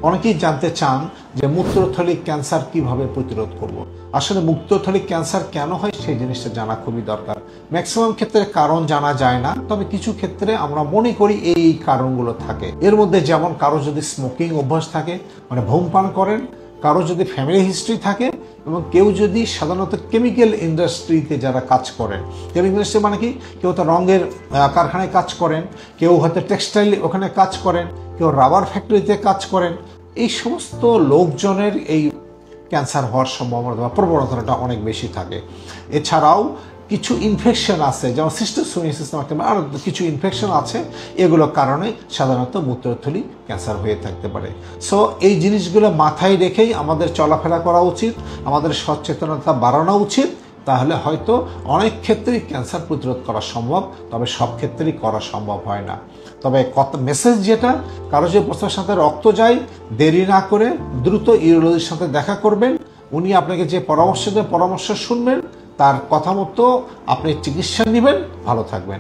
অনেকেই জানতে চান যে মূত্রথলি ক্যান্সার কিভাবে প্রতিরোধ করব। আসলে মূত্রথলি ক্যান্সার কেন হয় সেই জিনিসটা জানা খুবই দরকার। ম্যাক্সিমাম ক্ষেত্রে কারণ জানা যায় না, তবে কিছু ক্ষেত্রে আমরা মনে করি এই কারণগুলো থাকে। এর মধ্যে যেমন কারো যদি স্মোকিং অভ্যাস থাকে, মানে ধূমপান করেন, কারো যদি ফ্যামিলি হিস্ট্রি থাকে, এবং কেউ যদি সাধারণত কেমিক্যাল ইন্ডাস্ট্রিতে যারা কাজ করেন, কেমিক্যাল ইন্ডাস্ট্রি মানে কি, কেউ তো রঙের কারখানায় কাজ করেন, কেউ হয়তো টেক্সটাইল ওখানে কাজ করেন, কেউ রাবার ফ্যাক্টরিতে কাজ করেন, এই সমস্ত লোকজনের এই ক্যান্সার হওয়ার সম্ভাবনা বা প্রবণতাটা অনেক বেশি থাকে। এছাড়াও কিছু ইনফেকশন আছে, যেমন সিস্টোসোমিয়াসিস আর কিছু ইনফেকশন আছে, এগুলোর কারণে সাধারণত মূত্রথলি ক্যান্সার হয়ে থাকতে পারে। সো এই জিনিসগুলো মাথায় রেখেই আমাদের চলাফেরা করা উচিত, আমাদের সচেতনতা বাড়ানো উচিত। তাহলে হয়তো অনেক ক্ষেত্রেই ক্যান্সার প্রতিরোধ করা সম্ভব, তবে সব ক্ষেত্রেই করা সম্ভব হয় না। তবে কত মেসেজ যেটা, কারো যে প্রস্তাবের সাথে রক্ত যায়, দেরি না করে দ্রুত ইউরোলজির সাথে দেখা করবেন। উনি আপনাকে যে পরামর্শ দেন, পরামর্শ শুনবেন, তার কথা মতো আপনি চিকিৎসা নেবেন, ভালো থাকবেন।